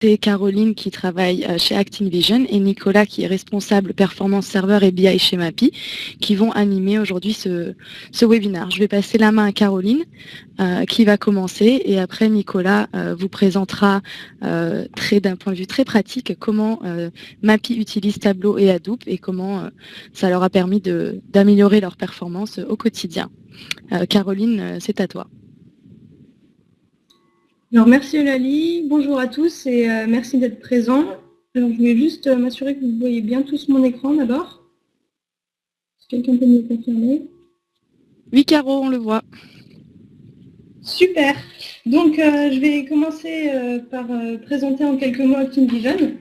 C'est Caroline qui travaille chez ActinVision et Nicolas qui est responsable performance serveur et BI chez MAPI qui vont animer aujourd'hui ce webinaire. Je vais passer la main à Caroline qui va commencer et après Nicolas vous présentera d'un point de vue très pratique comment MAPI utilise Tableau et Hadoop et comment ça leur a permis d'améliorer leur performance au quotidien. Caroline, c'est à toi. Alors, merci Eulalie, bonjour à tous et merci d'être présents. Alors, je voulais juste m'assurer que vous voyez bien tous mon écran d'abord. Quelqu'un peut me le confirmer? Oui, Caro, on le voit. Super. Donc, je vais commencer par présenter en quelques mots ActinVision.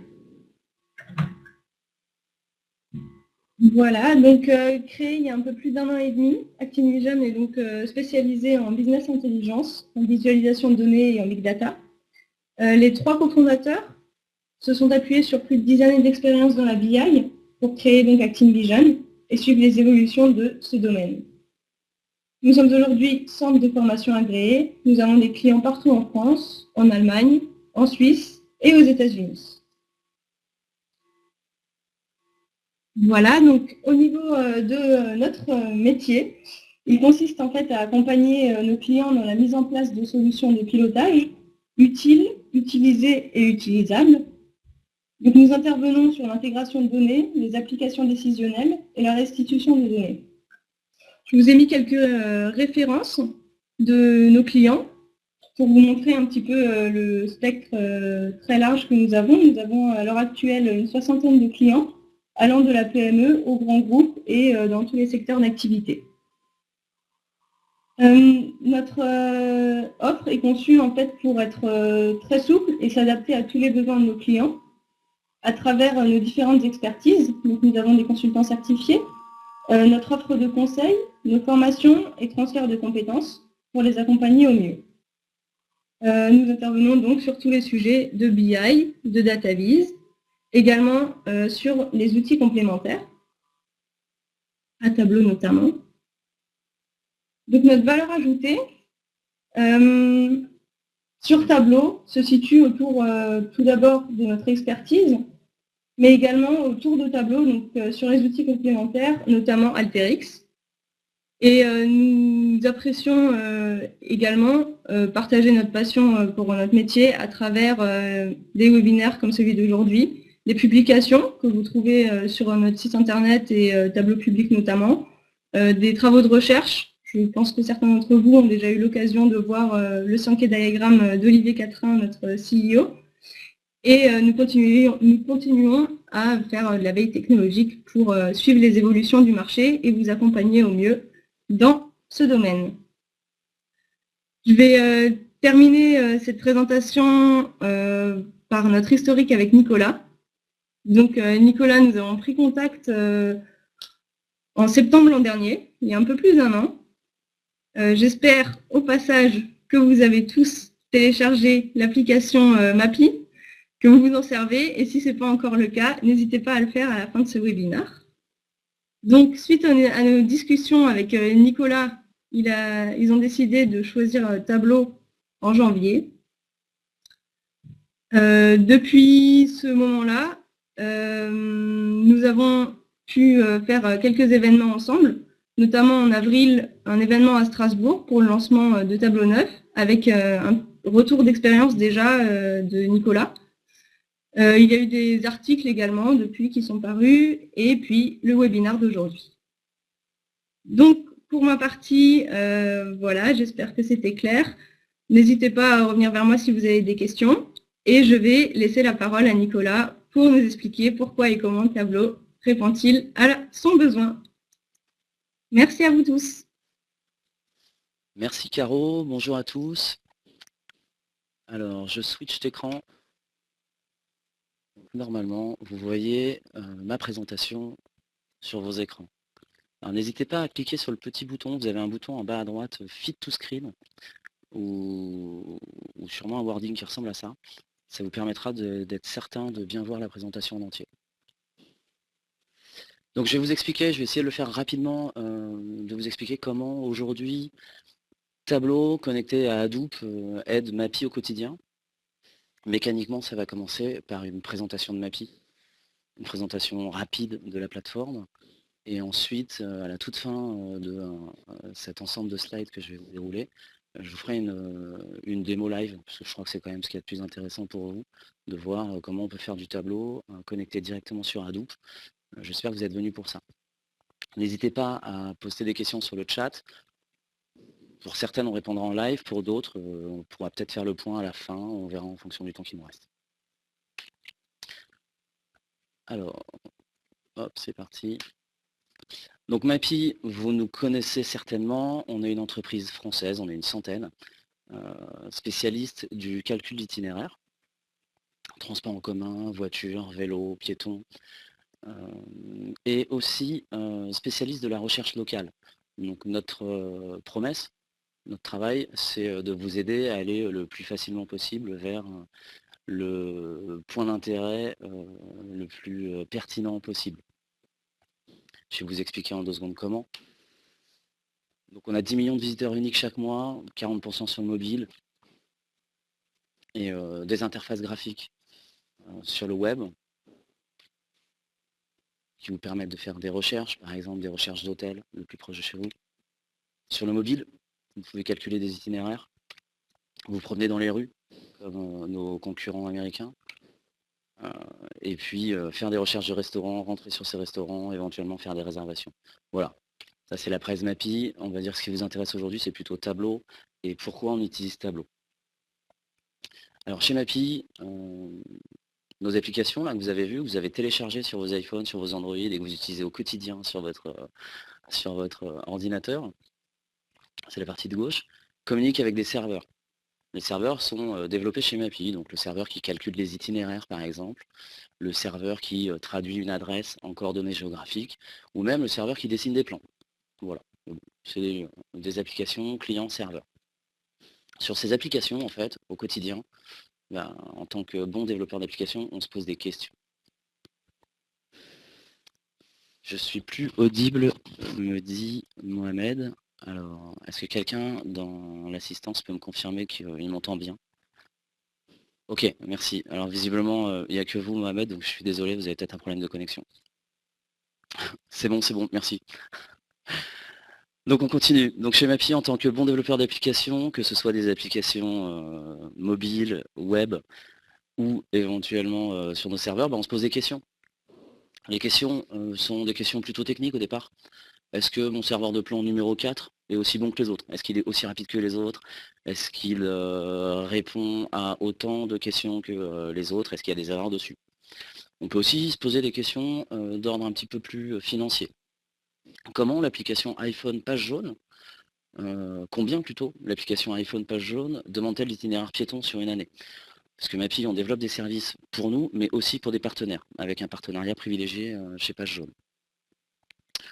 Voilà, donc créé il y a un peu plus d'1 an et demi, ActinVision est donc spécialisé en business intelligence, en visualisation de données et en big data. Les 3 cofondateurs se sont appuyés sur plus de 10 années d'expérience dans la BI pour créer donc ActinVision et suivre les évolutions de ce domaine. Nous sommes aujourd'hui centre de formation agréé. Nous avons des clients partout en France, en Allemagne, en Suisse et aux États-Unis. Voilà, donc au niveau de notre métier, il consiste en fait à accompagner nos clients dans la mise en place de solutions de pilotage utiles, utilisées et utilisables. Donc nous intervenons sur l'intégration de données, les applications décisionnelles et la restitution de données. Je vous ai mis quelques références de nos clients pour vous montrer un petit peu le spectre très large que nous avons. Nous avons à l'heure actuelle une 60aine de clients allant de la PME au grand groupe et dans tous les secteurs d'activité. Notre offre est conçue en fait pour être très souple et s'adapter à tous les besoins de nos clients à travers nos différentes expertises. Donc, nous avons des consultants certifiés, notre offre de conseil, nos formations et transferts de compétences pour les accompagner au mieux. Nous intervenons donc sur tous les sujets de BI, de data viz, également sur les outils complémentaires, à Tableau notamment. Donc notre valeur ajoutée sur Tableau se situe autour tout d'abord de notre expertise, mais également autour de Tableau, donc sur les outils complémentaires, notamment Alteryx. Et nous apprécions également partager notre passion pour notre métier à travers des webinaires comme celui d'aujourd'hui, des publications que vous trouvez sur notre site internet et Tableau public notamment, des travaux de recherche. Je pense que certains d'entre vous ont déjà eu l'occasion de voir le Sankey diagramme d'Olivier Quatrin, notre CEO. Et nous continuons à faire de la veille technologique pour suivre les évolutions du marché et vous accompagner au mieux dans ce domaine. Je vais terminer cette présentation par notre historique avec Nicolas. Donc Nicolas, nous avons pris contact en septembre l'an dernier, il y a un peu plus d'1 an. J'espère au passage que vous avez tous téléchargé l'application MAPI, que vous vous en servez, et si ce n'est pas encore le cas, n'hésitez pas à le faire à la fin de ce webinaire. Donc, suite à nos discussions avec Nicolas, ils ont décidé de choisir Tableau en janvier. Depuis ce moment-là, nous avons pu faire quelques événements ensemble, notamment en avril, un événement à Strasbourg pour le lancement de Tableau 9, avec un retour d'expérience déjà de Nicolas. Il y a eu des articles également depuis qui sont parus, et puis le webinaire d'aujourd'hui. Donc, pour ma partie, voilà, j'espère que c'était clair. N'hésitez pas à revenir vers moi si vous avez des questions, et je vais laisser la parole à Nicolas pour nous expliquer pourquoi et comment Tableau répond-il à son besoin. Merci à vous tous. Merci Caro, bonjour à tous. Alors, je switch d'écran. Normalement, vous voyez ma présentation sur vos écrans. Alors, n'hésitez pas à cliquer sur le petit bouton. Vous avez un bouton en bas à droite, Fit to Screen, ou sûrement un wording qui ressemble à ça. Ça vous permettra d'être certain de bien voir la présentation en entier. Donc, je vais vous expliquer, je vais essayer de le faire rapidement, de vous expliquer comment aujourd'hui Tableau connecté à Hadoop aide MAPI au quotidien. Mécaniquement, ça va commencer par une présentation de MAPI, une présentation rapide de la plateforme. Et ensuite, à la toute fin de cet ensemble de slides que je vais vous dérouler, je vous ferai une démo live, parce que je crois que c'est quand même ce qui est le plus intéressant pour vous, de voir comment on peut faire du tableau connecté directement sur Hadoop. J'espère que vous êtes venus pour ça. N'hésitez pas à poster des questions sur le chat. Pour certaines, on répondra en live, pour d'autres, on pourra peut-être faire le point à la fin, on verra en fonction du temps qui nous reste. Alors, hop, c'est parti. Donc MAPI, vous nous connaissez certainement, on est une entreprise française, on est une centaine, spécialiste du calcul d'itinéraire, transport en commun, voiture, vélo, piéton, et aussi spécialiste de la recherche locale. Donc notre promesse, notre travail, c'est de vous aider à aller le plus facilement possible vers le point d'intérêt le plus pertinent possible. Je vais vous expliquer en 2 secondes comment. Donc on a 10 millions de visiteurs uniques chaque mois, 40% sur le mobile, et des interfaces graphiques sur le web qui vous permettent de faire des recherches, par exemple des recherches d'hôtels le plus proche de chez vous. Sur le mobile, vous pouvez calculer des itinéraires, vous promenez dans les rues, comme nos concurrents américains, et puis faire des recherches de restaurants, rentrer sur ces restaurants, éventuellement faire des réservations. Voilà, ça c'est la presse MAPI. On va dire que ce qui vous intéresse aujourd'hui, c'est plutôt Tableau, et pourquoi on utilise Tableau. Alors chez MAPI, nos applications là, que vous avez vues, que vous avez téléchargées sur vos iPhones, sur vos Android et que vous utilisez au quotidien sur votre ordinateur, c'est la partie de gauche, communiquent avec des serveurs. Les serveurs sont développés chez MAPI, donc le serveur qui calcule les itinéraires par exemple, le serveur qui traduit une adresse en coordonnées géographiques, ou même le serveur qui dessine des plans. Voilà, c'est des applications client-serveur. Sur ces applications, en fait, au quotidien, en tant que bon développeur d'application, on se pose des questions. Je suis plus audible, me dit Mohamed. Alors, est-ce que quelqu'un dans l'assistance peut me confirmer qu'il m'entend bien? Ok, merci. Alors visiblement, il n'y a que vous, Mohamed, donc je suis désolé, vous avez peut-être un problème de connexion. C'est bon, merci. Donc on continue. Donc chez MAPI, en tant que bon développeur d'applications, que ce soit des applications mobiles, web, ou éventuellement sur nos serveurs, on se pose des questions. Les questions sont des questions plutôt techniques au départ. Est-ce que mon serveur de plan numéro 4 est aussi bon que les autres? Est-ce qu'il est aussi rapide que les autres? Est-ce qu'il répond à autant de questions que les autres? Est-ce qu'il y a des erreurs dessus? On peut aussi se poser des questions d'ordre un petit peu plus financier. Comment l'application iPhone Page Jaune, combien plutôt l'application iPhone Page Jaune demande-t-elle l'itinéraire piéton sur une année? Parce que MAPI, on développe des services pour nous, mais aussi pour des partenaires, avec un partenariat privilégié chez Page Jaune.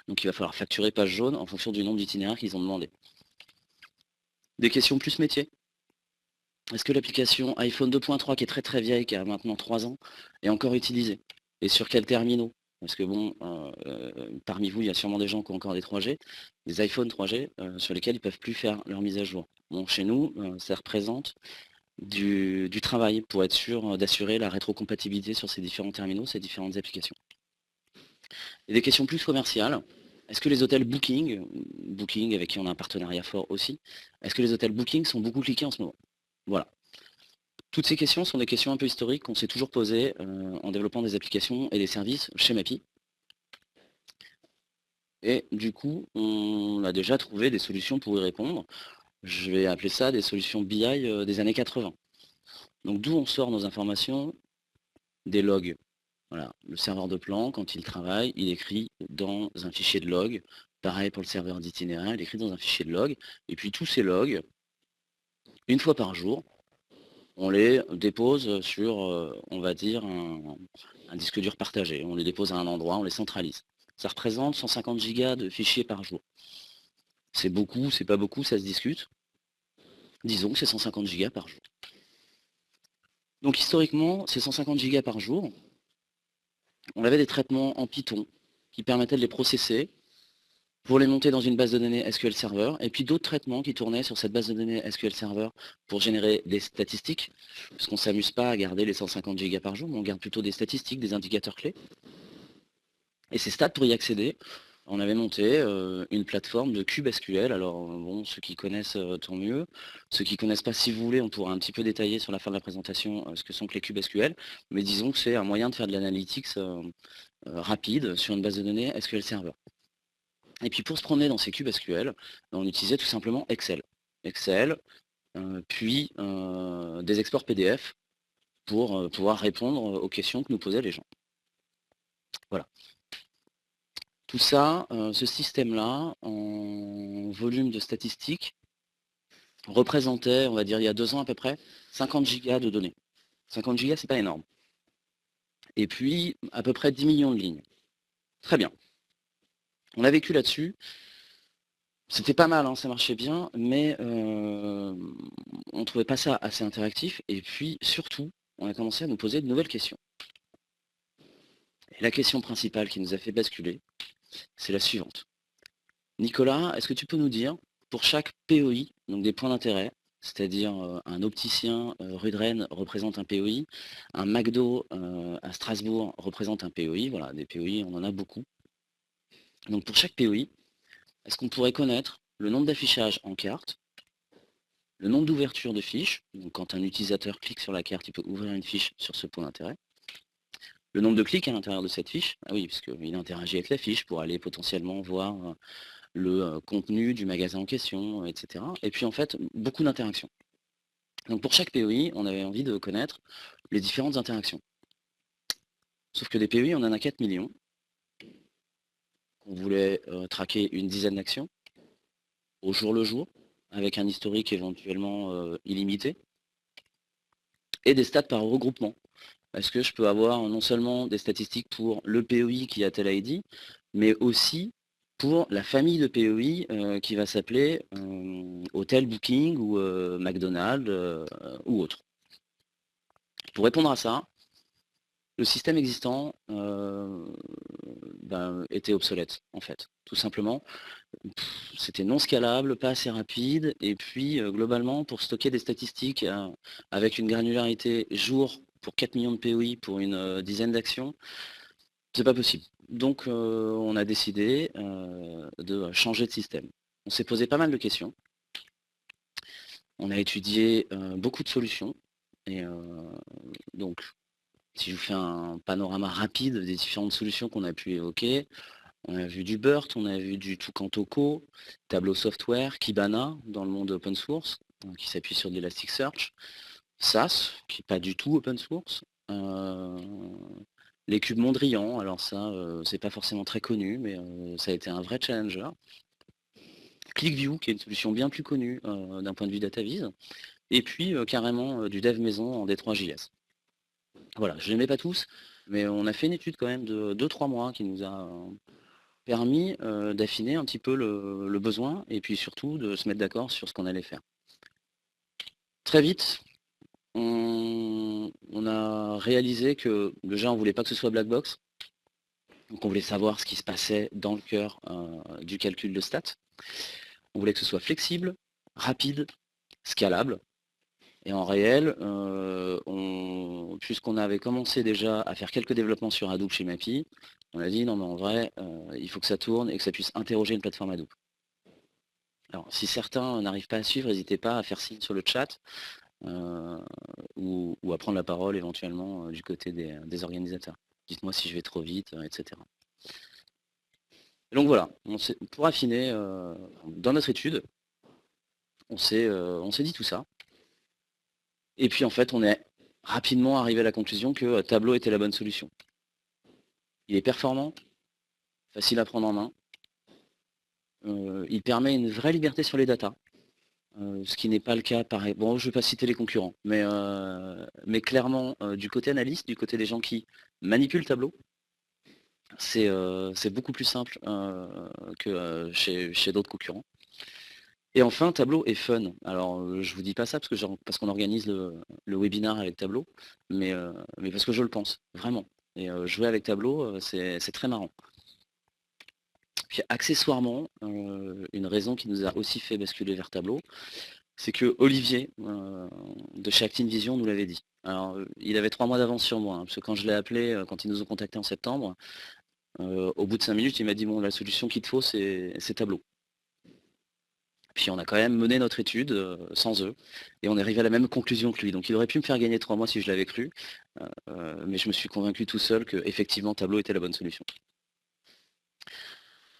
Donc il va falloir facturer Page Jaune en fonction du nombre d'itinéraires qu'ils ont demandé. Des questions plus métiers. Est-ce que l'application iPhone 2.3, qui est très très vieille, qui a maintenant 3 ans, est encore utilisée? Et sur quels terminaux? Parce que bon, parmi vous, il y a sûrement des gens qui ont encore des 3G, des iPhone 3G, sur lesquels ils ne peuvent plus faire leur mise à jour. Bon, chez nous, ça représente du travail pour être sûr d'assurer la rétrocompatibilité sur ces différents terminaux, ces différentes applications. Et des questions plus commerciales. Est-ce que les hôtels Booking, avec qui on a un partenariat fort aussi, est-ce que les hôtels Booking sont beaucoup cliqués en ce moment? Voilà. Toutes ces questions sont des questions un peu historiques qu'on s'est toujours posées en développant des applications et des services chez MAPI. Et du coup, on a déjà trouvé des solutions pour y répondre. Je vais appeler ça des solutions BI des années 80. Donc d'où on sort nos informations? Des logs. Voilà. Le serveur de plan, quand il travaille, il écrit dans un fichier de log. Pareil pour le serveur d'itinéraire, il écrit dans un fichier de log. Et puis tous ces logs, une fois par jour, on les dépose sur, on va dire, un disque dur partagé. On les dépose à un endroit, on les centralise. Ça représente 150 gigas de fichiers par jour. C'est beaucoup, c'est pas beaucoup, ça se discute. Disons que c'est 150 gigas par jour. Donc historiquement, ces 150 gigas par jour, on avait des traitements en Python qui permettaient de les processer pour les monter dans une base de données SQL Server, et puis d'autres traitements qui tournaient sur cette base de données SQL Server pour générer des statistiques, parce qu'on ne s'amuse pas à garder les 150 gigas par jour, mais on garde plutôt des statistiques, des indicateurs clés. Et ces stats, pour y accéder, on avait monté une plateforme de cube SQL. Alors bon, ceux qui connaissent, tant mieux. Ceux qui ne connaissent pas, si vous voulez, on pourra un petit peu détailler sur la fin de la présentation ce que sont que les cubes SQL. Mais disons que c'est un moyen de faire de l'analytics rapide sur une base de données SQL Server. Et puis pour se promener dans ces cubes SQL, on utilisait tout simplement Excel. Excel, puis des exports PDF pour pouvoir répondre aux questions que nous posaient les gens. Voilà. Tout ça, ce système-là, en volume de statistiques, représentait, on va dire il y a 2 ans à peu près, 50 gigas de données. 50 gigas, c'est pas énorme. Et puis, à peu près 10 millions de lignes. Très bien. On a vécu là-dessus. C'était pas mal, hein, ça marchait bien, mais on ne trouvait pas ça assez interactif. Et puis, surtout, on a commencé à nous poser de nouvelles questions. Et la question principale qui nous a fait basculer, c'est la suivante. Nicolas, est-ce que tu peux nous dire, pour chaque POI, donc des points d'intérêt, c'est-à-dire un opticien rue de Rennes représente un POI, un McDo à Strasbourg représente un POI, voilà, des POI, on en a beaucoup. Donc pour chaque POI, est-ce qu'on pourrait connaître le nombre d'affichages en carte, le nombre d'ouvertures de fiches, donc quand un utilisateur clique sur la carte, il peut ouvrir une fiche sur ce point d'intérêt, le nombre de clics à l'intérieur de cette fiche, ah oui, parce qu'il interagit avec la fiche pour aller potentiellement voir le contenu du magasin en question, etc. Et puis en fait, beaucoup d'interactions. Donc pour chaque POI, on avait envie de connaître les différentes interactions. Sauf que des POI, on en a 4 millions. On voulait traquer une dizaine d'actions au jour le jour, avec un historique éventuellement illimité, et des stats par regroupement. Est-ce que je peux avoir non seulement des statistiques pour le POI qui a tel ID, mais aussi pour la famille de POI qui va s'appeler Hotel Booking ou McDonald's ou autre. Pour répondre à ça, le système existant était obsolète, en fait. Tout simplement, c'était non scalable, pas assez rapide, et puis globalement, pour stocker des statistiques avec une granularité jour pour 4 millions de POI pour une dizaine d'actions, c'est pas possible. Donc on a décidé de changer de système. On s'est posé pas mal de questions. On a étudié beaucoup de solutions. Et donc, si je vous fais un panorama rapide des différentes solutions qu'on a pu évoquer, on a vu du BERT, on a vu du Toucan-Toco, Tableau Software, Kibana dans le monde open source, qui s'appuie sur de l'Elasticsearch, SAS, qui n'est pas du tout open source, les cubes Mondrian, alors ça, c'est pas forcément très connu, mais ça a été un vrai challenger. ClickView, qui est une solution bien plus connue d'un point de vue DataVis, et puis carrément du dev maison en D3JS. Voilà, je ne les mets pas tous, mais on a fait une étude quand même de 2-3 mois qui nous a permis d'affiner un petit peu le besoin, et puis surtout de se mettre d'accord sur ce qu'on allait faire. Très vite, on a réalisé que déjà on ne voulait pas que ce soit black box, donc on voulait savoir ce qui se passait dans le cœur du calcul de stats. On voulait que ce soit flexible, rapide, scalable. Et en réel, puisqu'on avait commencé déjà à faire quelques développements sur Hadoop chez Mappy, on a dit non mais en vrai, il faut que ça tourne et que ça puisse interroger une plateforme Hadoop. Alors si certains n'arrivent pas à suivre, n'hésitez pas à faire signe sur le chat ou à prendre la parole éventuellement du côté des organisateurs. Dites-moi si je vais trop vite, etc. Et donc voilà, pour affiner, dans notre étude, on s'est dit tout ça. Et puis en fait, on est rapidement arrivé à la conclusion que Tableau était la bonne solution. Il est performant, facile à prendre en main. Il permet une vraie liberté sur les datas, ce qui n'est pas le cas pareil. Bon, je ne vais pas citer les concurrents, mais clairement, du côté analyste, du côté des gens qui manipulent Tableau, c'est beaucoup plus simple que chez d'autres concurrents. Et enfin, Tableau est fun. Alors, je vous dis pas ça parce qu'on organise le webinaire avec Tableau, mais parce que je le pense, vraiment. Et jouer avec Tableau, c'est très marrant. Puis accessoirement, une raison qui nous a aussi fait basculer vers Tableau, c'est que Olivier de chez Acting Vision nous l'avait dit. Alors, il avait 3 mois d'avance sur moi, hein, parce que quand je l'ai appelé, quand ils nous ont contactés en septembre, au bout de 5 minutes, il m'a dit bon, la solution qu'il te faut, c'est Tableau. Puis on a quand même mené notre étude sans eux, et on est arrivé à la même conclusion que lui. Donc il aurait pu me faire gagner 3 mois si je l'avais cru, mais je me suis convaincu tout seul que effectivement Tableau était la bonne solution.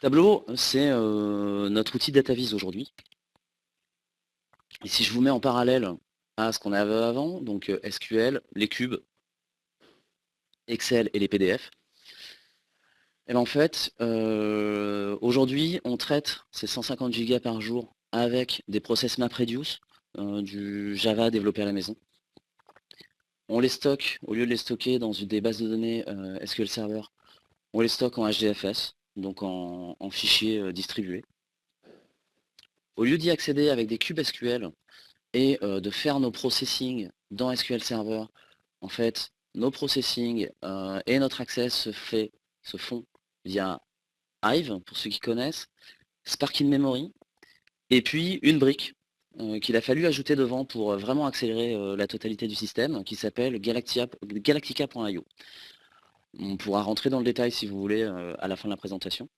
Tableau, c'est notre outil DataVis aujourd'hui. Et si je vous mets en parallèle à ce qu'on avait avant, donc SQL, les cubes, Excel et les PDF, et bien en fait, aujourd'hui, on traite ces 150 Go par jour avec des process MapReduce, du Java développé à la maison. On les stocke, au lieu de les stocker dans des bases de données SQL Server, on les stocke en HDFS, donc en fichiers distribués. Au lieu d'y accéder avec des cubes SQL et de faire nos processing dans SQL Server, en fait, nos processing et notre access se font via Hive, pour ceux qui connaissent, Spark in Memory, et puis une brique qu'il a fallu ajouter devant pour vraiment accélérer la totalité du système, qui s'appelle galactica.io. On pourra rentrer dans le détail si vous voulez à la fin de la présentation.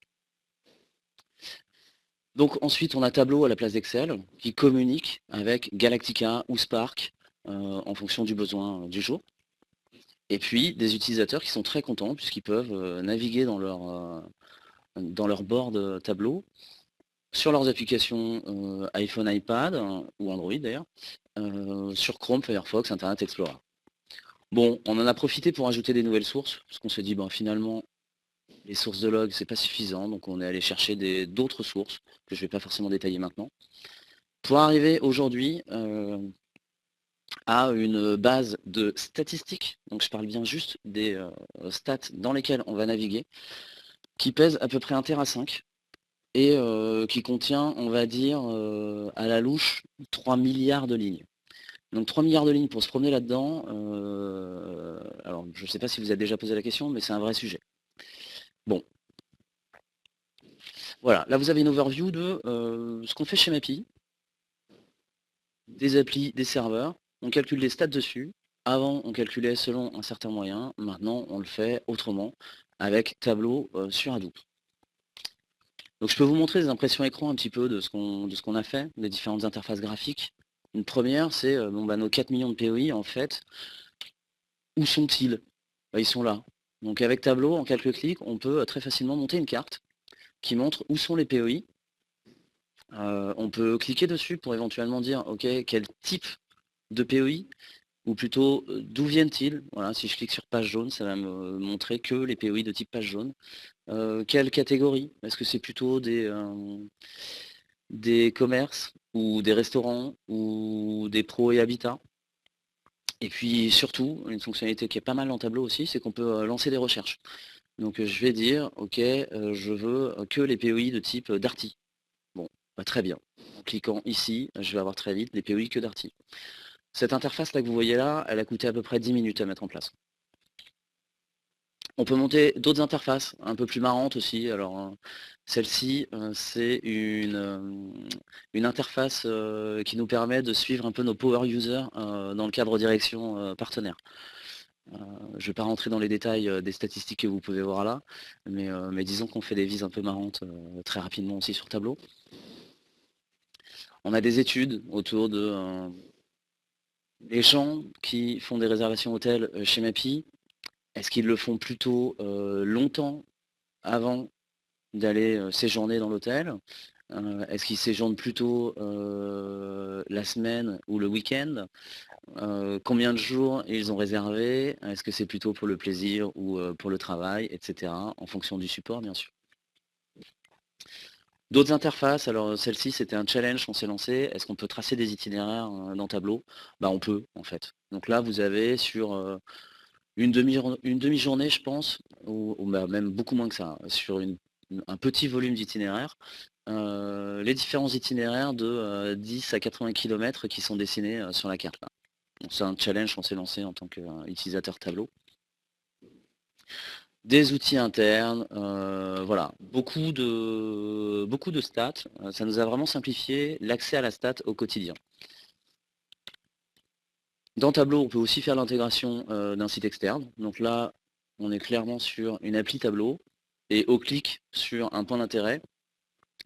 Donc ensuite on a Tableau à la place d'Excel qui communique avec Galactica ou Spark en fonction du besoin du jour. Et puis des utilisateurs qui sont très contents puisqu'ils peuvent naviguer dans leur board Tableau sur leurs applications iPhone, iPad ou Android d'ailleurs, sur Chrome, Firefox, Internet Explorer. Bon, on en a profité pour ajouter des nouvelles sources, parce qu'on s'est dit, ben, finalement, les sources de log, c'est pas suffisant, donc on est allé chercher d'autres sources, que je vais pas forcément détailler maintenant, pour arriver aujourd'hui à une base de statistiques, donc je parle bien juste des stats dans lesquelles on va naviguer, qui pèse à peu près 1 Tera 5, et qui contient, on va dire, à la louche, 3 milliards de lignes. Donc 3 milliards de lignes pour se promener là-dedans, alors je ne sais pas si vous avez déjà posé la question, mais c'est un vrai sujet. Bon. Voilà, là vous avez une overview de ce qu'on fait chez Mappy, des applis, des serveurs, on calcule les stats dessus. Avant, on calculait selon un certain moyen, maintenant on le fait autrement, avec Tableau sur Hadoop. Donc je peux vous montrer des impressions écran un petit peu de ce qu'on a fait, des différentes interfaces graphiques. Une première, c'est nos 4 millions de POI, en fait, où sont-ils? Ils sont là. Donc avec Tableau, en quelques clics, on peut très facilement monter une carte qui montre où sont les POI. On peut cliquer dessus pour éventuellement dire, ok, quel type de POI, ou plutôt d'où viennent-ils? Voilà, si je clique sur page jaune, ça va me montrer que les POI de type page jaune. Quelle catégorie? Est-ce que c'est plutôt des commerces ou des restaurants ou des pros et habitats? Et puis surtout, une fonctionnalité qui est pas mal dans Tableau aussi, c'est qu'on peut lancer des recherches. Donc je vais dire, ok, je veux que les POI de type Darty. Bon, très bien. En cliquant ici, je vais avoir très vite les POI que Darty. Cette interface là que vous voyez là, elle a coûté à peu près 10 minutes à mettre en place. On peut monter d'autres interfaces un peu plus marrantes aussi. Alors celle-ci, c'est une interface qui nous permet de suivre un peu nos power users dans le cadre direction partenaire. Je ne vais pas rentrer dans les détails des statistiques que vous pouvez voir là, mais disons qu'on fait des vises un peu marrantes très rapidement aussi sur Tableau. On a des études autour de les gens qui font des réservations hôtels chez Mappy. Est-ce qu'ils le font plutôt longtemps avant d'aller séjourner dans l'hôtel? Est-ce qu'ils séjournent plutôt la semaine ou le week-end? Combien de jours ils ont réservé? Est-ce que c'est plutôt pour le plaisir ou pour le travail, etc. En fonction du support, bien sûr. D'autres interfaces, alors celle-ci c'était un challenge qu'on s'est lancé. Est-ce qu'on peut tracer des itinéraires dans Tableau? On peut en fait. Donc là vous avez sur une demi-journée, je pense, ou même beaucoup moins que ça, sur un petit volume d'itinéraires, les différents itinéraires de 10 à 80 km qui sont dessinés sur la carte là. C'est un challenge qu'on s'est lancé en tant qu'utilisateur Tableau. des outils internes, voilà, beaucoup de stats. Ça nous a vraiment simplifié l'accès à la stat au quotidien. Dans Tableau, on peut aussi faire l'intégration d'un site externe. Donc là, on est clairement sur une appli Tableau et au clic sur un point d'intérêt,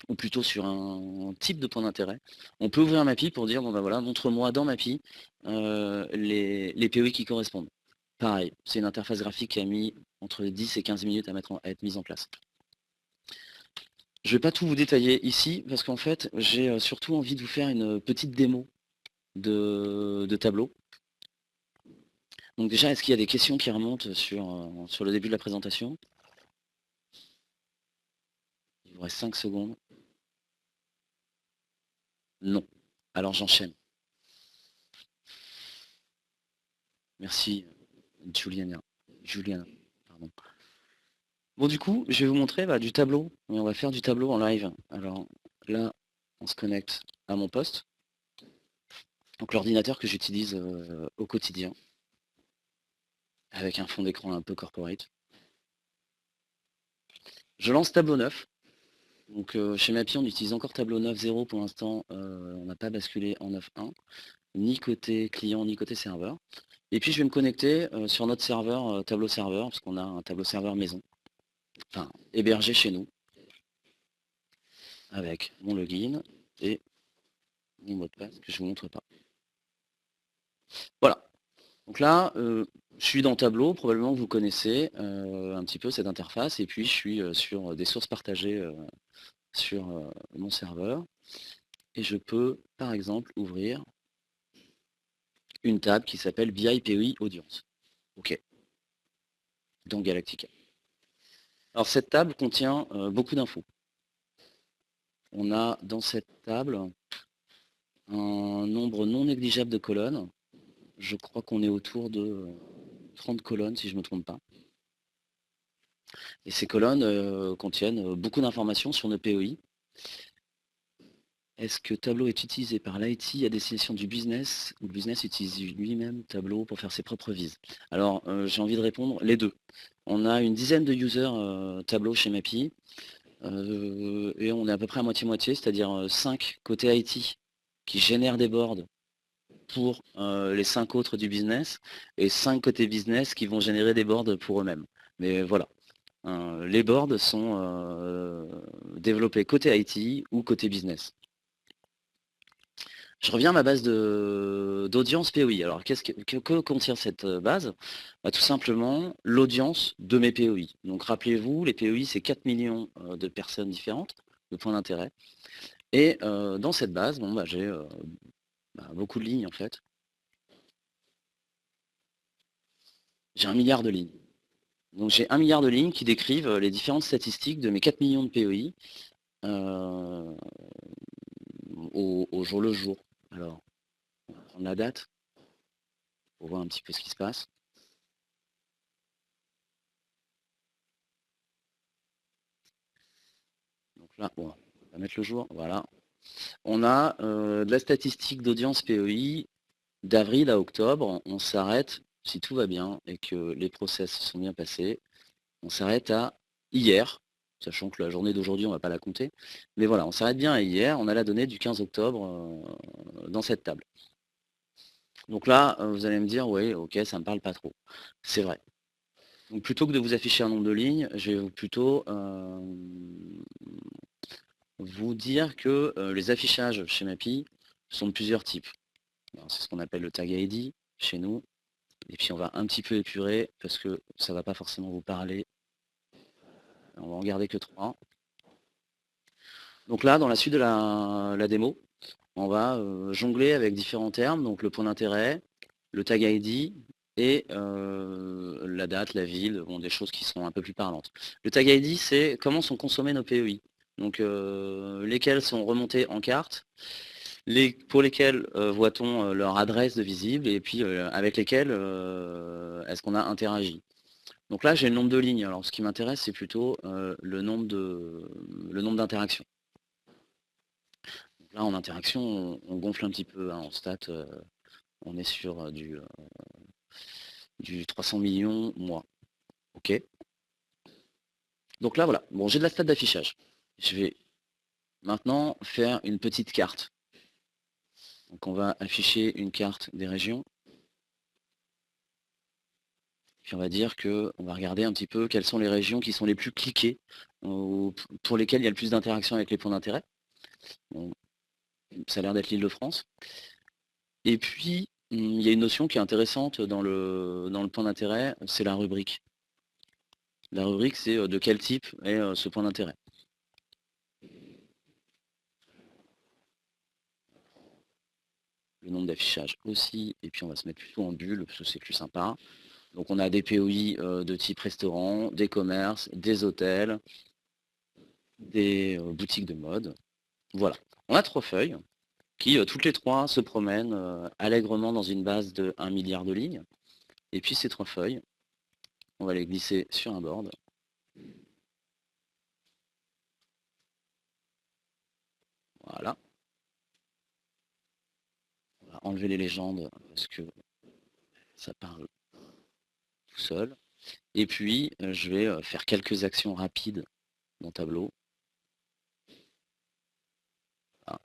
ou plutôt sur un type de point d'intérêt, on peut ouvrir Mappy pour dire, bon ben voilà, montre-moi dans Mappy les POI qui correspondent. Pareil, c'est une interface graphique qui a mis entre 10 et 15 minutes à être mise en place. Je ne vais pas tout vous détailler ici, parce qu'en fait, j'ai surtout envie de vous faire une petite démo de Tableau. Donc déjà, est-ce qu'il y a des questions qui remontent sur le début de la présentation? Il vous reste 5 secondes. Non. Alors j'enchaîne. Merci, Juliana. Pardon. Bon, du coup, je vais vous montrer du tableau. On va faire du tableau en live. Alors là, on se connecte à mon poste. Donc l'ordinateur que j'utilise au quotidien, avec un fond d'écran un peu corporate. Je lance Tableau 9. Donc chez Mappy, on utilise encore Tableau 9.0 pour l'instant. On n'a pas basculé en 9.1, ni côté client, ni côté serveur. Et puis je vais me connecter sur notre serveur Tableau serveur, parce qu'on a un Tableau serveur maison, enfin hébergé chez nous, avec mon login et mon mot de passe que je ne vous montre pas. Voilà. Donc là, je suis dans Tableau, probablement que vous connaissez un petit peu cette interface, et puis je suis sur des sources partagées sur mon serveur, et je peux par exemple ouvrir une table qui s'appelle BI POI Audience. OK. Dans Galactica. Alors cette table contient beaucoup d'infos. On a dans cette table un nombre non négligeable de colonnes. Je crois qu'on est autour de 30 colonnes, si je ne me trompe pas. Et ces colonnes contiennent beaucoup d'informations sur nos POI. Est-ce que Tableau est utilisé par l'IT à destination du business, ou le business utilise lui-même Tableau pour faire ses propres vises? Alors, j'ai envie de répondre les deux. On a une dizaine de users Tableau chez Mappy, et on est à peu près à moitié-moitié, c'est-à-dire 5 côté IT qui génèrent des boards pour les 5 autres du business, et 5 côté business qui vont générer des boards pour eux-mêmes. Mais voilà. Les boards sont développés côté IT ou côté business. Je reviens à ma base d'audience POI. Alors, que contient cette base? Tout simplement l'audience de mes POI. Donc, rappelez-vous, les POI, c'est 4 millions de personnes différentes, de points d'intérêt. Et dans cette base, j'ai beaucoup de lignes, en fait. J'ai 1 milliard de lignes. Donc, j'ai 1 milliard de lignes qui décrivent les différentes statistiques de mes 4 millions de POI au jour le jour. Alors, on va prendre la date pour voir un petit peu ce qui se passe. Donc là, bon, on va mettre le jour, voilà. On a de la statistique d'audience POI d'avril à octobre. On s'arrête, si tout va bien et que les process se sont bien passés, on s'arrête à hier, sachant que la journée d'aujourd'hui, on ne va pas la compter. Mais voilà, on s'arrête bien à hier. On a la donnée du 15 octobre dans cette table. Donc là, vous allez me dire, oui, ok, ça ne me parle pas trop. C'est vrai. Donc plutôt que de vous afficher un nombre de lignes, je vais plutôt vous dire que les affichages chez Mappy sont de plusieurs types. C'est ce qu'on appelle le tag ID chez nous. Et puis on va un petit peu épurer parce que ça ne va pas forcément vous parler. On va en garder que 3. Donc là, dans la suite de la démo, on va jongler avec différents termes. Donc le point d'intérêt, le tag ID et la date, la ville, des choses qui sont un peu plus parlantes. Le tag ID, c'est comment sont consommés nos POI. Donc lesquels sont remontés en carte, pour lesquels voit-on leur adresse de visible, et puis avec lesquels est-ce qu'on a interagi. Donc là, j'ai le nombre de lignes. Alors ce qui m'intéresse, c'est plutôt le nombre d'interactions. Là, en interaction, on gonfle un petit peu. En stat, on est sur du 300 millions mois. OK. Donc là, voilà. Bon, j'ai de la stat d'affichage. Je vais maintenant faire une petite carte. Donc on va afficher une carte des régions. Puis on va dire qu'on va regarder un petit peu quelles sont les régions qui sont les plus cliquées, ou pour lesquelles il y a le plus d'interaction avec les points d'intérêt. Bon, ça a l'air d'être l'Île-de-France. Et puis, il y a une notion qui est intéressante dans le point d'intérêt, c'est la rubrique. La rubrique, c'est de quel type est ce point d'intérêt. Le nombre d'affichage aussi, et puis on va se mettre plutôt en bulle, parce que c'est plus sympa. Donc on a des POI de type restaurant, des commerces, des hôtels, des boutiques de mode. Voilà. On a 3 feuilles qui, toutes les 3, se promènent allègrement dans une base de 1 milliard de lignes. Et puis ces 3 feuilles, on va les glisser sur un board. Voilà. On va enlever les légendes parce que ça parle tout seul. Et puis, je vais faire quelques actions rapides dans Tableau. Voilà.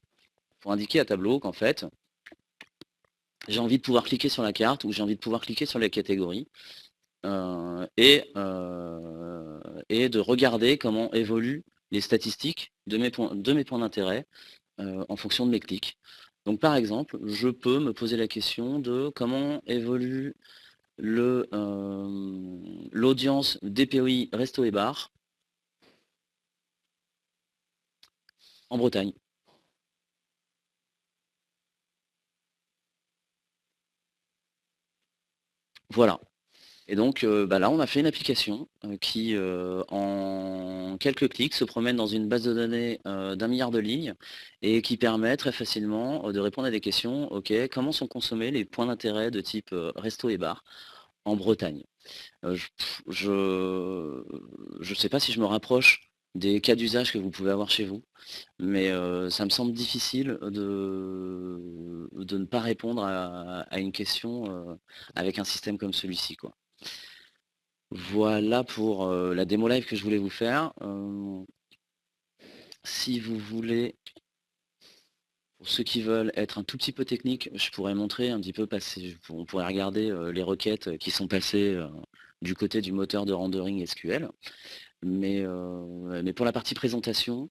Pour indiquer à Tableau qu'en fait, j'ai envie de pouvoir cliquer sur la carte ou j'ai envie de pouvoir cliquer sur les catégories et de regarder comment évoluent les statistiques de mes points d'intérêt en fonction de mes clics. Donc par exemple, je peux me poser la question de comment évolue l'audience des POI Resto et Bar en Bretagne. Voilà. Et donc là, on a fait une application qui, en quelques clics, se promène dans une base de données d'1 milliard de lignes et qui permet très facilement de répondre à des questions. OK, comment sont consommés les points d'intérêt de type resto et bar en Bretagne? Je ne sais pas si je me rapproche des cas d'usage que vous pouvez avoir chez vous, mais ça me semble difficile de ne pas répondre à une question avec un système comme celui-ci, quoi. Voilà pour la démo live que je voulais vous faire. Si vous voulez, pour ceux qui veulent être un tout petit peu technique, je pourrais montrer un petit peu passer, on pourrait regarder les requêtes qui sont passées du côté du moteur de rendering SQL. Mais pour la partie présentation,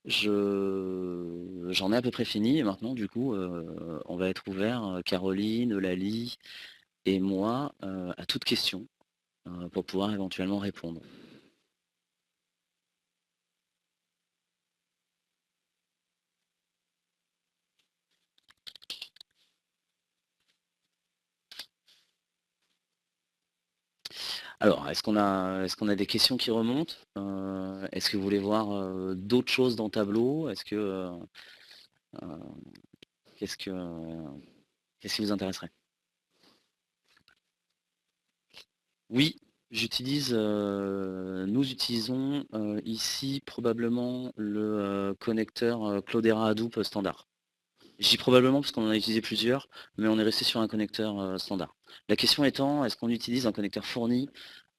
j'en ai à peu près fini et maintenant du coup on va être ouvert, Caroline, Eulalie et moi, à toute question pour pouvoir éventuellement répondre. Alors, est-ce qu'on a des questions qui remontent? Est-ce que vous voulez voir d'autres choses dans Tableau? Est-ce que qu'est-ce qui vous intéresserait? Oui, nous utilisons ici probablement le connecteur Cloudera Hadoop standard. Je dis probablement parce qu'on en a utilisé plusieurs, mais on est resté sur un connecteur standard. La question étant, est-ce qu'on utilise un connecteur fourni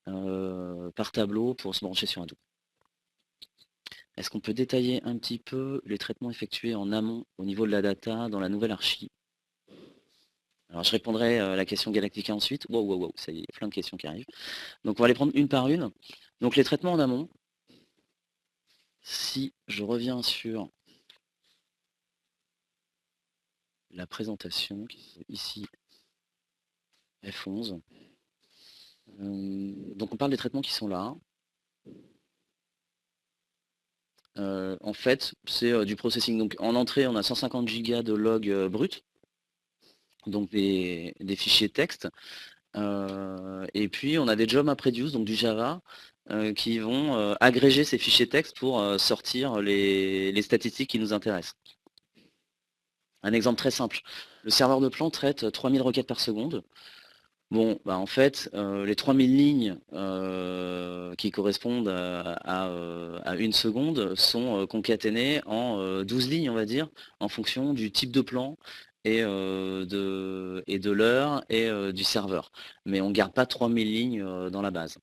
par Tableau pour se brancher sur Hadoop? Est-ce qu'on peut détailler un petit peu les traitements effectués en amont au niveau de la data dans la nouvelle archi? Alors je répondrai à la question Galactica ensuite. Wow, ça y est, il y a plein de questions qui arrivent. Donc on va les prendre une par une. Donc les traitements en amont, si je reviens sur la présentation, ici F11. Donc on parle des traitements qui sont là. En fait, c'est du processing. Donc en entrée, on a 150 Go de log brut, donc des fichiers texte. Et puis on a des jobs MapReduce, donc du Java, qui vont agréger ces fichiers texte pour sortir les statistiques qui nous intéressent. Un exemple très simple. Le serveur de plan traite 3000 requêtes par seconde. Bon, en fait, les 3000 lignes qui correspondent à une seconde sont concaténées en 12 lignes, on va dire, en fonction du type de plan et de l'heure et du serveur. Mais on ne garde pas 3000 lignes dans la base.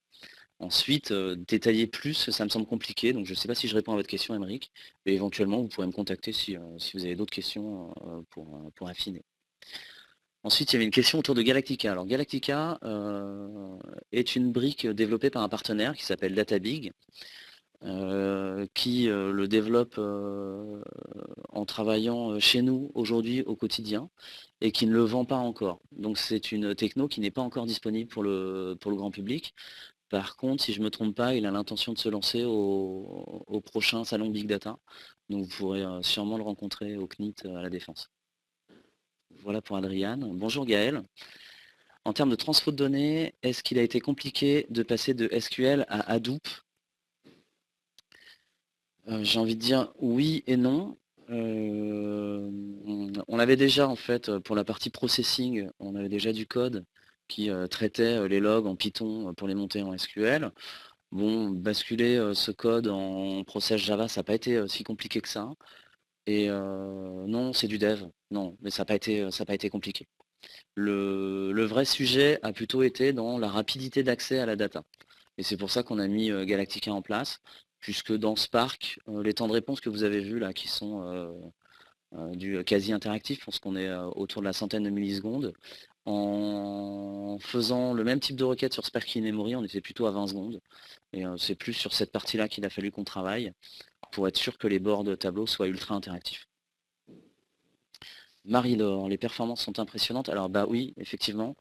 Ensuite, détailler plus, ça me semble compliqué, donc je ne sais pas si je réponds à votre question, Aymeric, mais éventuellement, vous pourrez me contacter si vous avez d'autres questions pour affiner. Ensuite, il y avait une question autour de Galactica. Alors, Galactica est une brique développée par un partenaire qui s'appelle DataBig, qui le développe en travaillant chez nous aujourd'hui au quotidien et qui ne le vend pas encore. Donc c'est une techno qui n'est pas encore disponible pour le grand public. Par contre, si je ne me trompe pas, il a l'intention de se lancer au prochain salon Big Data. Donc vous pourrez sûrement le rencontrer au CNIT à la Défense. Voilà pour Adriane. Bonjour Gaël. En termes de transfo de données, est-ce qu'il a été compliqué de passer de SQL à Hadoop? J'ai envie de dire oui et non. On avait déjà en fait pour la partie processing, on avait déjà du code qui traitait les logs en Python pour les monter en SQL. Bon, basculer ce code en process Java, ça n'a pas été si compliqué que ça. Et non, c'est du dev. Non, mais ça n'a pas été compliqué. Le vrai sujet a plutôt été dans la rapidité d'accès à la data. Et c'est pour ça qu'on a mis Galactica en place, puisque dans Spark, les temps de réponse que vous avez vus là, qui sont du quasi interactif, je pense qu'on est autour de la centaine de millisecondes. En faisant le même type de requête sur Spark In-Memory, on était plutôt à 20 secondes. Et c'est plus sur cette partie-là qu'il a fallu qu'on travaille pour être sûr que les bords de tableau soient ultra interactifs. Marie-Laure, les performances sont impressionnantes. Alors bah oui, effectivement.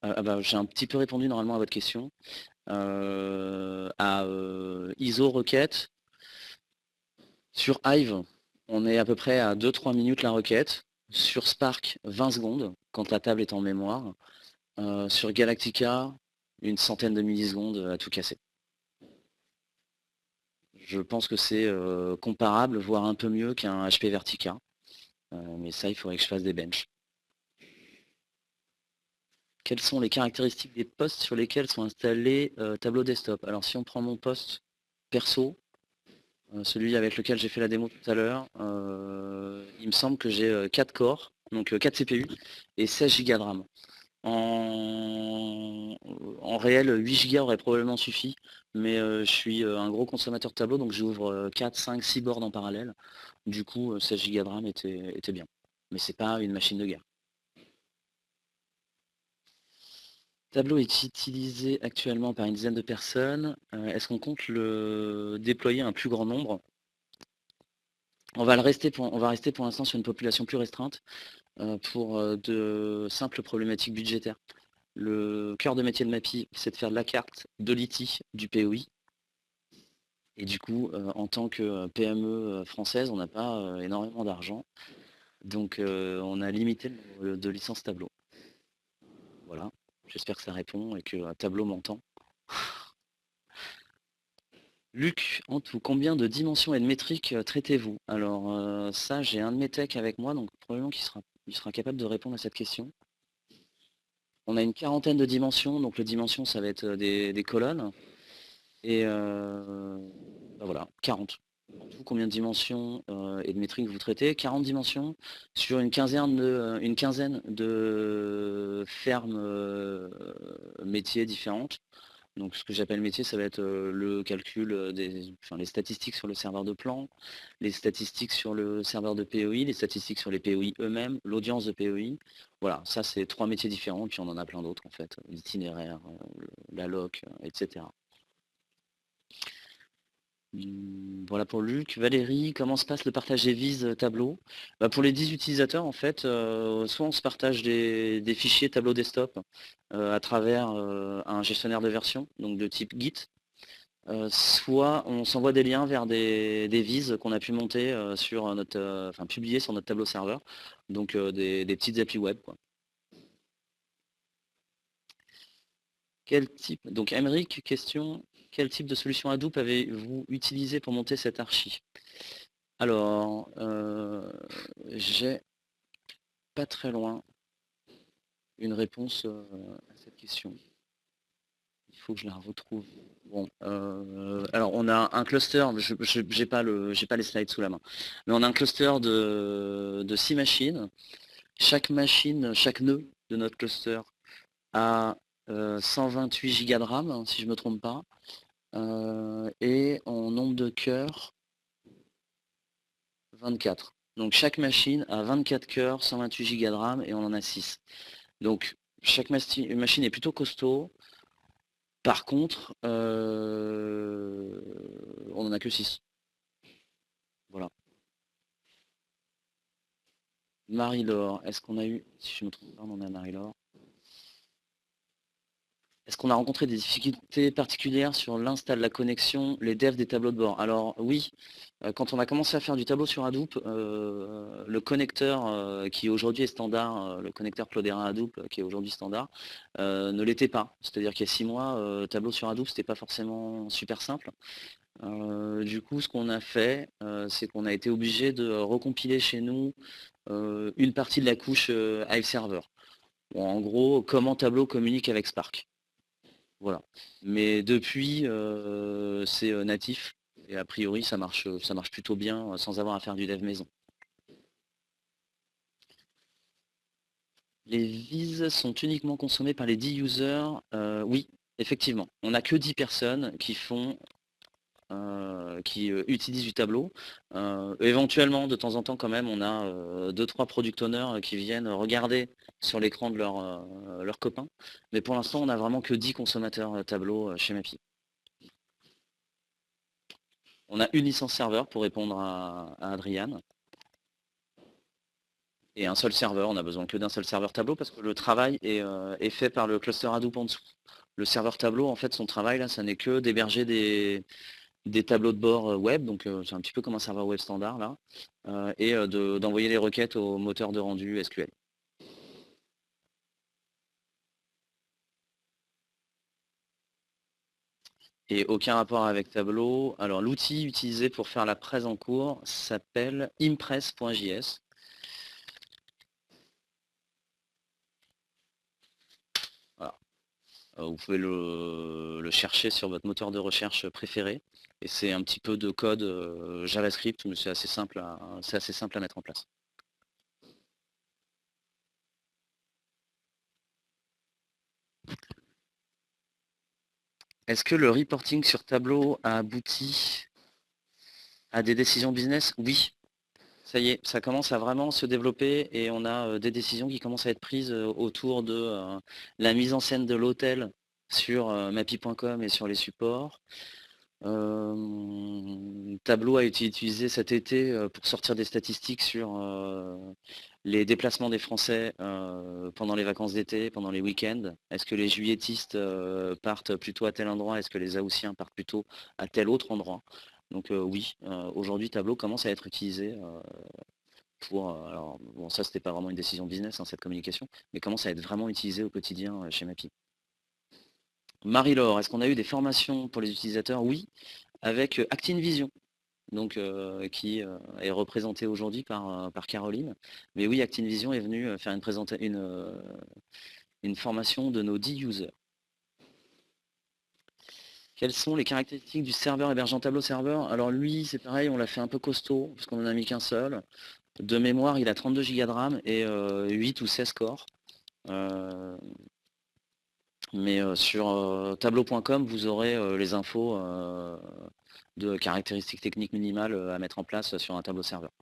J'ai un petit peu répondu normalement à votre question. ISO requête, sur Hive, on est à peu près à 2-3 minutes la requête. Sur Spark, 20 secondes, quand la table est en mémoire. Sur Galactica, une centaine de millisecondes à tout casser. Je pense que c'est comparable, voire un peu mieux qu'un HP Vertica. Mais ça, il faudrait que je fasse des benches. Quelles sont les caractéristiques des postes sur lesquels sont installés Tableau Desktop? Alors si on prend mon poste perso, celui avec lequel j'ai fait la démo tout à l'heure, il me semble que j'ai 4 corps, donc 4 CPU et 16 Go de RAM. En réel, 8 Go aurait probablement suffi, mais je suis un gros consommateur de tableau, donc j'ouvre 4, 5, 6 boards en parallèle. Du coup, 16 Go de RAM était bien. Mais c'est pas une machine de guerre. Tableau est utilisé actuellement par une dizaine de personnes. Est-ce qu'on compte le déployer à un plus grand nombre? On va rester pour l'instant sur une population plus restreinte pour de simples problématiques budgétaires. Le cœur de métier de MAPI, c'est de faire de la carte, de l'IT, du POI. Et du coup, en tant que PME française, on n'a pas énormément d'argent. Donc on a limité le nombre de licences Tableau. Voilà, j'espère que ça répond et que Tableau m'entend. Luc, en tout, combien de dimensions et de métriques traitez-vous? Alors ça, j'ai un de mes techs avec moi, donc probablement il sera capable de répondre à cette question. On a une quarantaine de dimensions, donc les dimensions, ça va être des colonnes. Et voilà, 40. En tout, combien de dimensions et de métriques vous traitez? 40 dimensions sur une quinzaine de fermes métiers différentes. Donc ce que j'appelle métier, ça va être le calcul les statistiques sur le serveur de plan, les statistiques sur le serveur de POI, les statistiques sur les POI eux-mêmes, l'audience de POI. Voilà, ça c'est 3 métiers différents, puis on en a plein d'autres en fait, l'itinéraire, la loc, etc. Voilà pour Luc. Valérie, comment se passe le partage des vises tableau? Pour les 10 utilisateurs, en fait, soit on se partage des fichiers tableau desktop à travers un gestionnaire de version, donc de type Git, soit on s'envoie des liens vers des vises qu'on a pu monter sur notre, publier sur notre tableau serveur, donc des petites applis web, quoi. Quel type, donc Aymeric, question, quel type de solution Hadoop avez-vous utilisé pour monter cette archi? Alors, j'ai pas très loin une réponse à cette question. Il faut que je la retrouve. Bon, alors on a un cluster, je n'ai pas les slides sous la main, mais on a un cluster de 6 machines. Chaque machine, chaque nœud de notre cluster a 128 Go de RAM, hein, si je ne me trompe pas. Et en nombre de cœurs, 24. Donc chaque machine a 24 cœurs, 128 Go de RAM et on en a 6. Donc chaque machine est plutôt costaud. Par contre, on n'en a que 6. Voilà. Marie-Laure, est-ce qu'on a eu, si je me trompe pas, on en a Marie-Laure. Est-ce qu'on a rencontré des difficultés particulières sur l'install, la connexion, les devs des tableaux de bord? Alors oui, quand on a commencé à faire du tableau sur Hadoop, le connecteur qui aujourd'hui est standard, le connecteur Cloudera Hadoop qui est aujourd'hui standard, ne l'était pas. C'est-à-dire qu'il y a 6 mois, tableau sur Hadoop, c'était pas forcément super simple. Du coup, ce qu'on a fait, c'est qu'on a été obligé de recompiler chez nous une partie de la couche Hive Server. Bon, en gros, comment Tableau communique avec Spark. Voilà. Mais depuis, c'est natif. Et a priori, ça marche plutôt bien sans avoir à faire du dev maison. Les vises sont uniquement consommées par les 10 users. Oui, effectivement. On n'a que 10 personnes qui font qui utilisent du tableau. Éventuellement, de temps en temps, quand même, on a 2-3 product owners qui viennent regarder sur l'écran de leurs copains. Mais pour l'instant, on n'a vraiment que 10 consommateurs tableau chez Mapi. On a une licence serveur pour répondre à Adriane. Et un seul serveur, on n'a besoin que d'un seul serveur tableau parce que le travail est fait par le cluster Hadoop en dessous. Le serveur tableau, en fait, son travail, là, ça n'est que d'héberger des tableaux de bord web, donc c'est un petit peu comme un serveur web standard, là, et d'envoyer les requêtes au moteur de rendu SQL. Et aucun rapport avec Tableau. Alors l'outil utilisé pour faire la presse en cours s'appelle impress.js. Voilà. Vous pouvez le chercher sur votre moteur de recherche préféré. Et c'est un petit peu de code JavaScript, mais c'est assez simple à mettre en place. Est-ce que le reporting sur Tableau a abouti à des décisions business? Oui. Ça y est, ça commence à vraiment se développer et on a des décisions qui commencent à être prises autour de la mise en scène de l'hôtel sur mapi.com et sur les supports. Tableau a été utilisé cet été pour sortir des statistiques sur les déplacements des Français pendant les vacances d'été, pendant les week-ends. Est-ce que les juilletistes partent plutôt à tel endroit? Est-ce que les Haussiens partent plutôt à tel autre endroit? Donc oui, aujourd'hui Tableau commence à être utilisé pour... alors bon, ça c'était pas vraiment une décision business, hein, cette communication, mais commence à être vraiment utilisé au quotidien chez Mapi. Marie-Laure, est-ce qu'on a eu des formations pour les utilisateurs? Oui, avec ActinVision, donc qui est représenté aujourd'hui par Caroline. Mais oui, ActinVision est venu faire une formation de nos 10 users. Quelles sont les caractéristiques du serveur hébergeant Tableau serveur? Alors lui, c'est pareil, on l'a fait un peu costaud, parce qu'on en a mis qu'un seul. De mémoire, il a 32 Go de RAM et 8 ou 16 corps. Mais sur tableau.com, vous aurez les infos de caractéristiques techniques minimales à mettre en place sur un tableau serveur.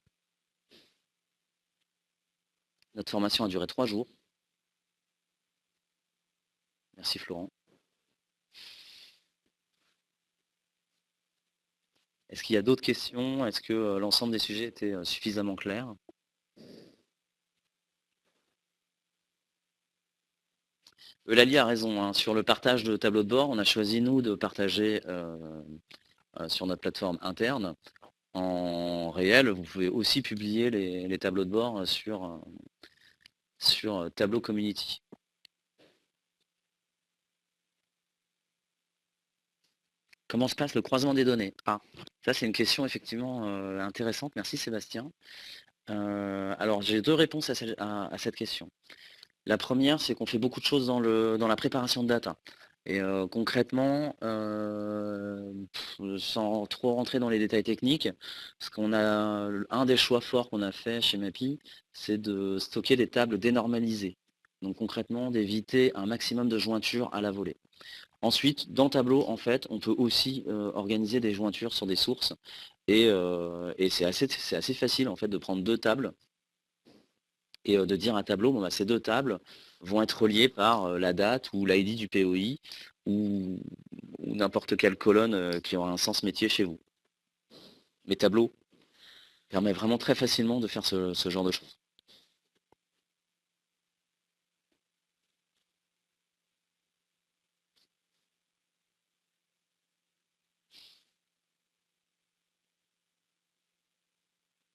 Notre formation a duré 3 jours. Merci Florent. Est-ce qu'il y a d'autres questions? Est-ce que l'ensemble des sujets était suffisamment clair? Eulalie a raison, hein. Sur le partage de tableau de bord, on a choisi nous de partager sur notre plateforme interne. En réel, vous pouvez aussi publier les tableaux de bord sur Tableau Community. Comment se passe le croisement des données? Ah, ça c'est une question effectivement intéressante. Merci Sébastien. Alors j'ai 2 réponses à cette question. La première, c'est qu'on fait beaucoup de choses dans la préparation de data. Et concrètement, sans trop rentrer dans les détails techniques, un des choix forts qu'on a fait chez Mapi, c'est de stocker des tables dénormalisées. Donc concrètement, d'éviter un maximum de jointures à la volée. Ensuite, dans Tableau, en fait, on peut aussi organiser des jointures sur des sources. Et c'est assez facile en fait de prendre deux tables et de dire à Tableau, bon, bah, ces deux tables vont être reliées par la date ou l'ID du POI ou, n'importe quelle colonne qui aura un sens métier chez vous. Mais Tableau permet vraiment très facilement de faire ce genre de choses.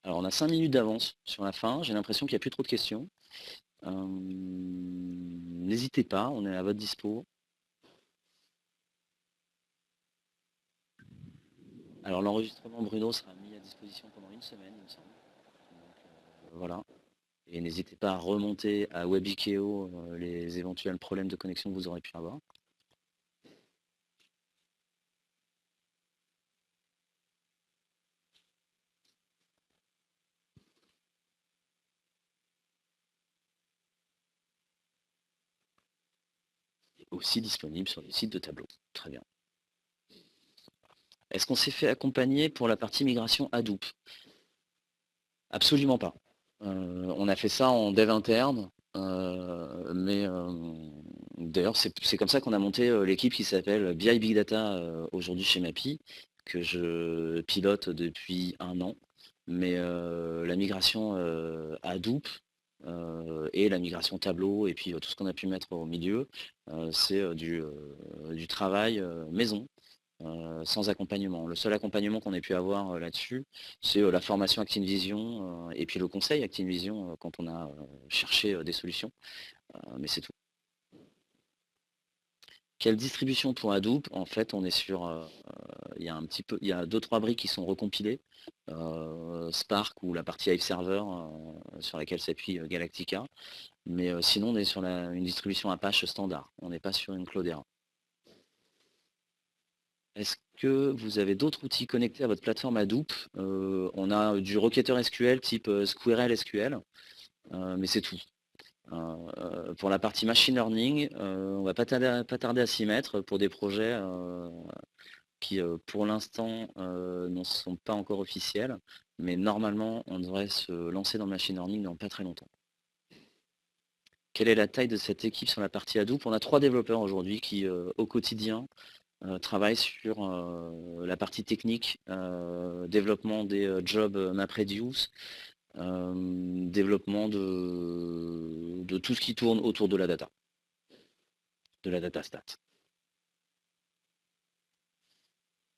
Alors on a 5 minutes d'avance sur la fin, j'ai l'impression qu'il n'y a plus trop de questions. N'hésitez pas, on est à votre dispo. Alors l'enregistrement Bruno sera mis à disposition pendant une semaine, il me semble. Donc, voilà. Et n'hésitez pas à remonter à Webikeo les éventuels problèmes de connexion que vous aurez pu avoir. Et aussi disponible sur les sites de Tableau. Très bien. Est-ce qu'on s'est fait accompagner pour la partie migration Hadoop? Absolument pas. On a fait ça en dev interne, mais d'ailleurs c'est comme ça qu'on a monté l'équipe qui s'appelle BI Big Data aujourd'hui chez MAPI, que je pilote depuis 1 an. Mais la migration Hadoop et la migration Tableau et puis tout ce qu'on a pu mettre au milieu, c'est du travail maison. Sans accompagnement. Le seul accompagnement qu'on ait pu avoir là-dessus, c'est la formation ActineVision et puis le conseil ActineVision quand on a cherché des solutions, mais c'est tout. Quelle distribution pour Hadoop? En fait, on est sur, il y a un petit peu, il y a 2-3 briques qui sont recompilées, Spark ou la partie Hive Server sur laquelle s'appuie Galactica, mais sinon on est sur une distribution Apache standard, on n'est pas sur une Cloudera. Est-ce que vous avez d'autres outils connectés à votre plateforme Hadoop? On a du requêteur SQL type Squirrel SQL, mais c'est tout. Pour la partie machine learning, on va pas tarder à s'y mettre pour des projets qui, pour l'instant, ne sont pas encore officiels, mais normalement, on devrait se lancer dans le machine learning dans pas très longtemps. Quelle est la taille de cette équipe sur la partie Hadoop? On a 3 développeurs aujourd'hui qui, au quotidien, travaille sur la partie technique, développement des jobs MapReduce, développement de tout ce qui tourne autour de la data stat.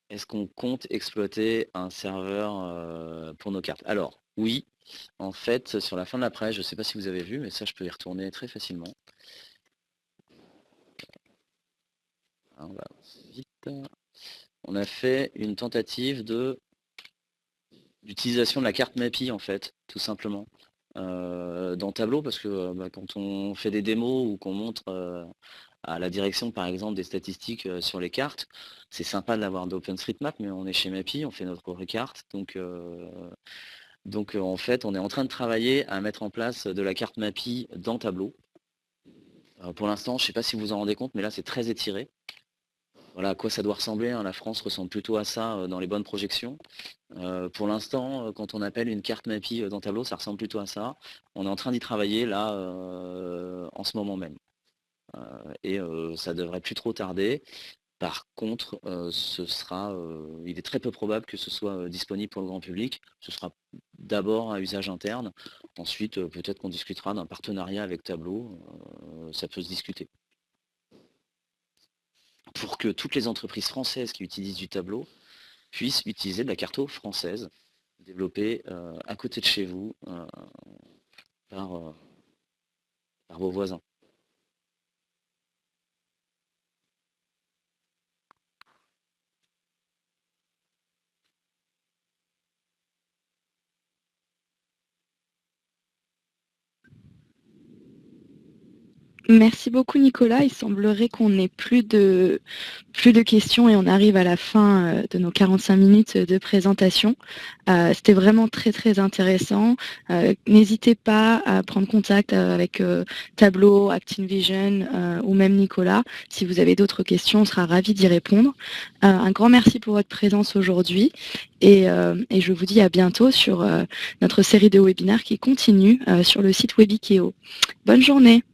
Est-ce qu'on compte exploiter un serveur pour nos cartes? Alors, oui, en fait, sur la fin de l'après, je ne sais pas si vous avez vu, mais ça, je peux y retourner très facilement. On va vite. On a fait une tentative d'utilisation de la carte MAPI en fait, tout simplement. Dans Tableau, parce que quand on fait des démos ou qu'on montre à la direction par exemple des statistiques sur les cartes, c'est sympa d'avoir d'OpenStreetMap, mais on est chez MAPI, on fait notre carte. Donc en fait, on est en train de travailler à mettre en place de la carte MAPI dans Tableau. Pour l'instant, je ne sais pas si vous vous en rendez compte, mais là c'est très étiré. Voilà à quoi ça doit ressembler, hein. La France ressemble plutôt à ça dans les bonnes projections. Pour l'instant, quand on appelle une carte MAPI dans Tableau, ça ressemble plutôt à ça. On est en train d'y travailler là en ce moment même. Et ça devrait plus trop tarder. Par contre, il est très peu probable que ce soit disponible pour le grand public. Ce sera d'abord à usage interne. Ensuite, peut-être qu'on discutera d'un partenariat avec Tableau. Ça peut se discuter. Pour que toutes les entreprises françaises qui utilisent du Tableau puissent utiliser de la carto française, développée à côté de chez vous par vos voisins. Merci beaucoup Nicolas. Il semblerait qu'on n'ait plus de questions et on arrive à la fin de nos 45 minutes de présentation. C'était vraiment très très intéressant. N'hésitez pas à prendre contact avec Tableau, ActingVision ou même Nicolas. Si vous avez d'autres questions, on sera ravis d'y répondre. Un grand merci pour votre présence aujourd'hui et je vous dis à bientôt sur notre série de webinaires qui continue sur le site Webikeo. Bonne journée.